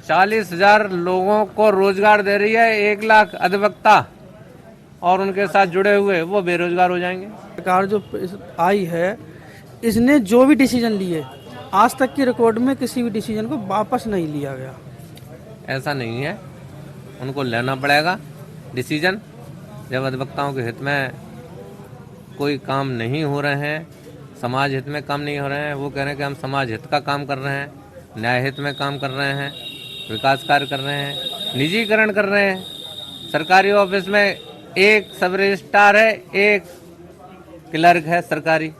40,000 लोगों को रोजगार दे रही है। 1 लाख अधिवक्ता और उनके साथ जुड़े हुए वो बेरोजगार हो जाएंगे। सरकार जो आई है, इसने जो भी डिसीजन लिए आज तक के रिकॉर्ड में किसी भी डिसीजन को वापस नहीं लिया गया। ऐसा नहीं है, उनको लेना पड़ेगा डिसीजन। जब अधिवक्ताओं के हित में कोई काम नहीं हो रहे हैं, समाज हित में काम नहीं हो रहे हैं, वो कह रहे हैं कि हम समाज हित का काम कर रहे हैं, न्याय हित में काम कर रहे हैं, विकास कार्य कर रहे हैं, निजीकरण कर रहे हैं। सरकारी ऑफिस में एक सब रजिस्ट्रार है, एक क्लर्क है सरकारी।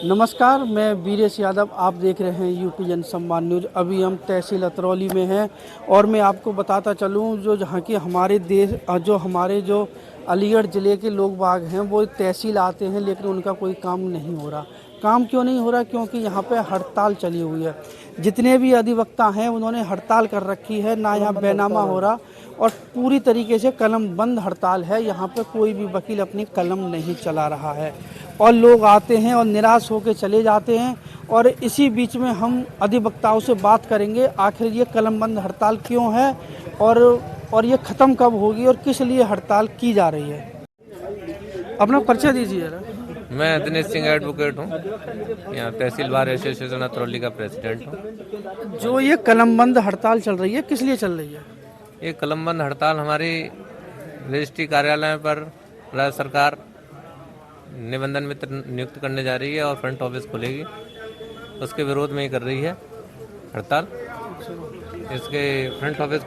नमस्कार, मैं वीरेश यादव, आप देख रहे हैं यूपी जन सम्मान न्यूज। अभी हम तहसील अतरौली में हैं और मैं आपको बताता चलूं जो जहां के हमारे जो अलीगढ़ ज़िले के लोग बाग हैं वो तहसील आते हैं, लेकिन उनका कोई काम नहीं हो रहा। काम क्यों नहीं हो रहा? क्योंकि यहाँ पे हड़ताल चली हुई है। जितने भी अधिवक्ता हैं उन्होंने हड़ताल कर रखी है, ना यहाँ बैनामा हो रहा और पूरी तरीके से कलम बंद हड़ताल है। यहाँ पे कोई भी वकील अपनी कलम नहीं चला रहा है और लोग आते हैं और निराश होकर चले जाते हैं। और इसी बीच में हम अधिवक्ताओं से बात करेंगे आखिर ये कलम बंद हड़ताल क्यों है और ये ख़त्म कब होगी और किस लिए हड़ताल की जा रही है। अपना परिचय दीजिए जरा। मैं दिनेश सिंह एडवोकेट हूँ, यहाँ तहसील बार एसोसिएशन अतरौली का प्रेसिडेंट हूँ। जो ये कलम बंद हड़ताल चल रही है, किस लिए चल रही है? ये कलमबंद हड़ताल हमारी रजिस्ट्री कार्यालय पर राज्य सरकार निबंधन मित्र नियुक्त करने जा रही है और फ्रंट ऑफिस खुलेगी, उसके विरोध में ही कर रही है हड़ताल। इसके फ्रंट ऑफिस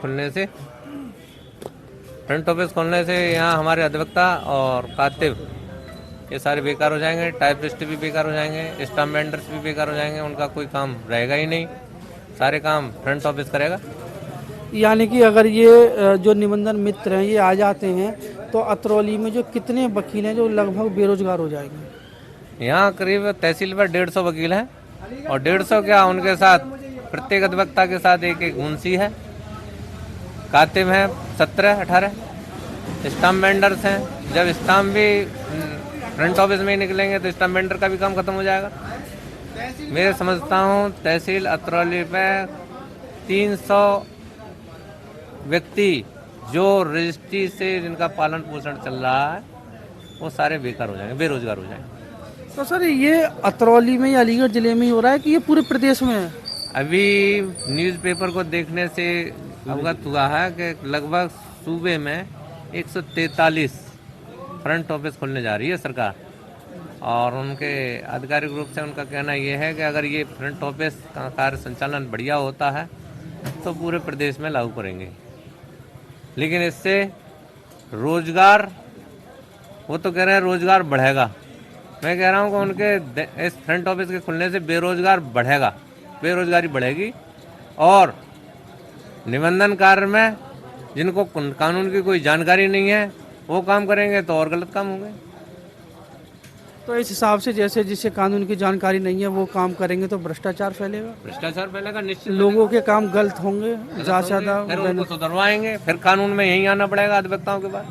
खोलने से यहाँ हमारे अधिवक्ता और कातिब ये सारे बेकार हो जाएंगे, टाइपिस्ट भी बेकार हो जाएंगे, स्टाम्प वेंडर्स भी बेकार हो जाएंगे, उनका कोई काम रहेगा ही नहीं, सारे काम फ्रंट ऑफिस करेगा। यानी कि अगर ये जो निबंधन मित्र हैं ये आ जाते हैं तो अतरौली में जो कितने वकील हैं जो लगभग बेरोजगार हो जाएंगे? यहाँ करीब तहसील पर 150 वकील हैं और 150 क्या, उनके साथ प्रत्येक अधिवक्ता के साथ एक एक मुंशी है, कातिब हैं 17-18, स्टाम्प वेंडर्स हैं। जब स्टाम्प भी फ्रंट ऑफिस में ही निकलेंगे तो स्टाम्प वेंडर का भी काम खत्म हो जाएगा। मैं समझता हूँ तहसील अतरौली में 300 व्यक्ति जो रजिस्ट्री से जिनका पालन पोषण चल रहा है वो सारे बेकार हो जाएंगे, बेरोजगार हो जाएंगे। तो सर ये अतरौली में या अलीगढ़ ज़िले में ही हो रहा है कि ये पूरे प्रदेश में है? अभी न्यूज़पेपर को देखने से अवगत हुआ है कि लगभग सूबे में 143 फ्रंट ऑफिस खोलने जा रही है सरकार और उनके आधिकारिक रूप से उनका कहना यह है कि अगर ये फ्रंट ऑफिस का कार्य संचालन बढ़िया होता है तो पूरे प्रदेश में लागू करेंगे। लेकिन इससे रोजगार, वो तो कह रहे हैं रोजगार बढ़ेगा, मैं कह रहा हूँ कि उनके इस फ्रंट ऑफिस के खुलने से बेरोजगार बढ़ेगा, बेरोजगारी बढ़ेगी और निबंधन कार्य में जिनको कानून की कोई जानकारी नहीं है वो काम करेंगे तो और गलत काम होंगे। तो इस हिसाब से जैसे जिसे कानून की जानकारी नहीं है वो काम करेंगे तो भ्रष्टाचार फैलेगा, निश्चित लोगों के काम गलत होंगे, ज़्यादा फिर उनको सुधरवाएंगे, फिर कानून में यही आना पड़ेगा अधिवक्ताओं के बाद।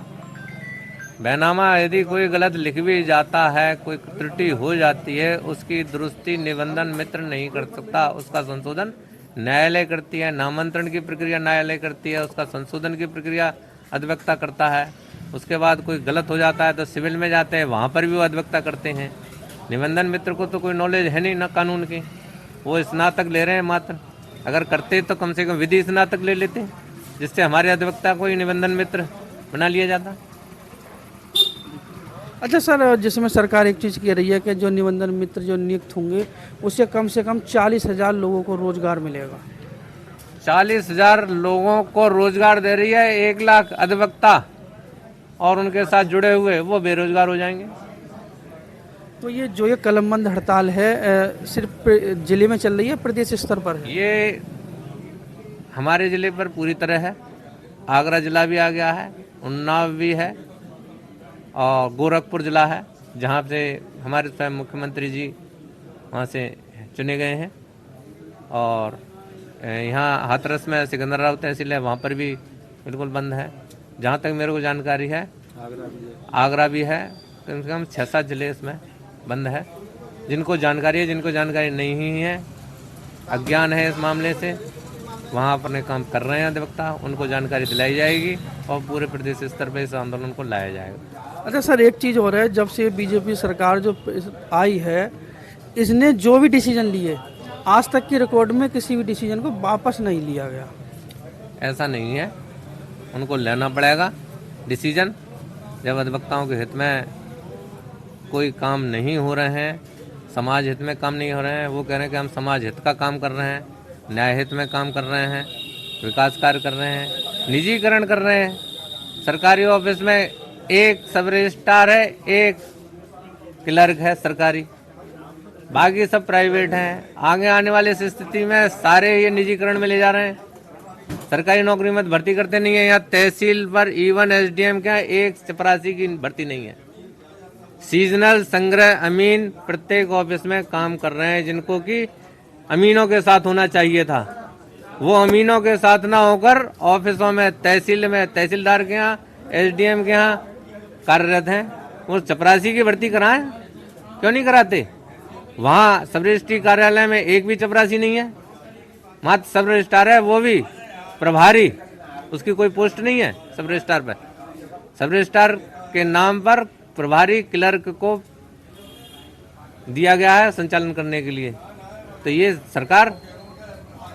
बैनामा यदि कोई गलत लिख भी जाता है, कोई त्रुटि हो जाती है, उसकी दुरुस्ती निबंधन मित्र नहीं कर सकता, उसका संशोधन न्यायालय करती है, नामांतरण की प्रक्रिया न्यायालय करती है, उसका संशोधन की प्रक्रिया अधिवक्ता करता है। उसके बाद कोई गलत हो जाता है तो सिविल में जाते हैं, वहाँ पर भी वो अधिवक्ता करते हैं। निबंधन मित्र को तो कोई नॉलेज है नहीं ना कानून की, वो स्नातक ले रहे हैं मात्र, अगर करते तो कम से कम विधि स्नातक ले लेते जिससे हमारे अधिवक्ता को ही निबंधन मित्र बना लिया जाता। अच्छा सर, जिसमें सरकार एक चीज़ कह रही है कि जो निबंधन मित्र जो नियुक्त होंगे उससे कम से कम 40,000 लोगों को रोजगार मिलेगा। 40,000 लोगों को रोजगार दे रही है। 1 लाख अधिवक्ता और उनके साथ जुड़े हुए वो बेरोजगार हो जाएंगे। तो ये कलमबंद हड़ताल है सिर्फ जिले में चल रही है, प्रदेश स्तर पर है? ये हमारे ज़िले पर पूरी तरह है, आगरा ज़िला भी आ गया है, उन्नाव भी है और गोरखपुर ज़िला है जहाँ से हमारे स्वयं मुख्यमंत्री जी वहाँ से चुने गए हैं। और यहाँ हाथरस में सिकंदराबाद तहसील है, वहाँ पर भी बिल्कुल बंद है। जहाँ तक मेरे को जानकारी है आगरा भी है, कम से कम 6-7 ज़िले इसमें बंद है। जिनको जानकारी है, जिनको जानकारी नहीं है, अज्ञान है इस मामले से, वहाँ अपने काम कर रहे हैं अधिवक्ता, उनको जानकारी दिलाई जाएगी और पूरे प्रदेश स्तर पर इस आंदोलन को लाया जाएगा। अच्छा सर, एक चीज़ और है, जब से बीजेपी सरकार जो आई है, इसने जो भी डिसीजन लिए आज तक की रिकॉर्ड में किसी भी डिसीजन को वापस नहीं लिया गया। ऐसा नहीं है, उनको लेना पड़ेगा डिसीजन। जब अधिवक्ताओं के हित में कोई काम नहीं हो रहे हैं, समाज हित में काम नहीं हो रहे हैं, वो कह रहे हैं कि हम समाज हित का काम कर रहे हैं, न्याय हित में काम कर रहे हैं, विकास कार्य कर रहे हैं, निजीकरण कर रहे हैं। सरकारी ऑफिस में एक सब रजिस्ट्रार है, एक क्लर्क है सरकारी, बाकी सब प्राइवेट हैं। आगे आने वाली इस स्थिति में सारे ये निजीकरण में ले जा रहे हैं। सरकारी नौकरी में भर्ती करते नहीं है। यहाँ तहसील पर इवन एसडीएम का एक चपरासी की भर्ती नहीं है। सीजनल संग्रह अमीन प्रत्येक ऑफिस में काम कर रहे हैं, जिनको कि अमीनों के साथ होना चाहिए था, वो अमीनों के साथ ना होकर ऑफिसों में, तहसील में, तहसीलदार के यहाँ, एसडीएम के यहाँ कार्यरत हैं। वो चपरासी की भर्ती कराएं, क्यों नहीं कराते? वहाँ सब रजिस्ट्री कार्यालय में एक भी चपरासी नहीं है, मात्र सब रजिस्ट्रार है, वो भी प्रभारी, उसकी कोई पोस्ट नहीं है सब रजिस्ट्रार पर। सब रजिस्ट्रार के नाम पर प्रभारी क्लर्क को दिया गया है संचालन करने के लिए। तो ये सरकार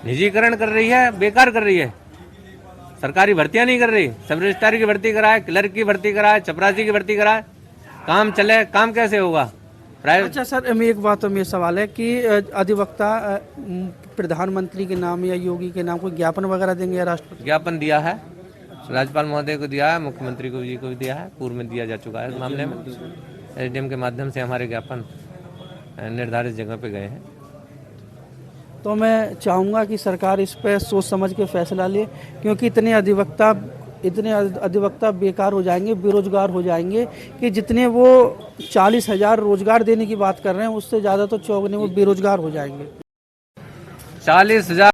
निजीकरण कर रही है, बेकार कर रही है। सरकारी भर्तियां नहीं कर रही, सब रजिस्ट्रार की भर्ती कराए, क्लर्क की भर्ती कराए, चपरासी की भर्ती कराए, काम चले। काम कैसे होगा? अच्छा सर, मैं एक बात में सवाल है कि अधिवक्ता प्रधानमंत्री के नाम या योगी के नाम कोई ज्ञापन वगैरह देंगे या राष्ट्रपति? ज्ञापन दिया है, राज्यपाल महोदय को दिया है, मुख्यमंत्री को जी को भी दिया है, पूर्व में दिया जा चुका है। इस मामले में एसडीएम के माध्यम से हमारे ज्ञापन निर्धारित जगह पे गए हैं। तो मैं चाहूँगा कि सरकार इस पर सोच समझ के फैसला ले, क्योंकि इतने अधिवक्ता बेकार हो जाएंगे, बेरोजगार हो जाएंगे कि जितने वो 40,000 रोजगार देने की बात कर रहे हैं, उससे ज़्यादा तो चौगुने वो बेरोजगार हो जाएंगे। 40,000